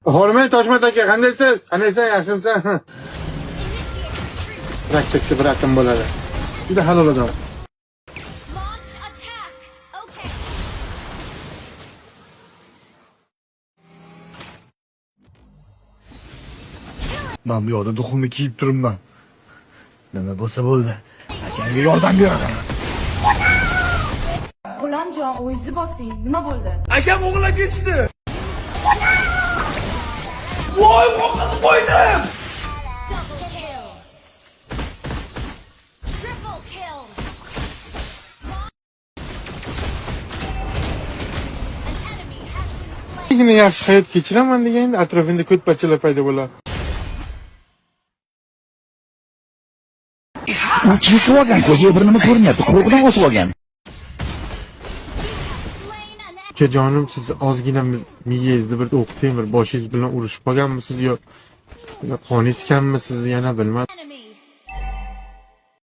Hurmat Toshmat aka, qandaysiz? Qandaysan, yaxshimisan? Praktikchi bir akim bo'ladi. Juda halol odam. Men bu yoqda duxumni kiyib turibman. Nima bo'lsa bo'ldi. Akamga yordam beraman. G'ulomjon, o'zingizni bosing. Nima bo'ldi? Akam o'g'irlab ketishdi. Voy, qo'rqitib qo'ydim. Yine yaxshi hayot kechiraman deganda atrofingda ko'tpachalar paydo bo'ladi. U chekib olgan, ko'ziga bir nima ko'rinyapti, quloqidan osib olgan. Ukajonim, siz ozgina miyangizni bir o'qitaymi, boshingiz bilan urushib qolganmisiz yo qoningiz kammi siz yana bilmadim.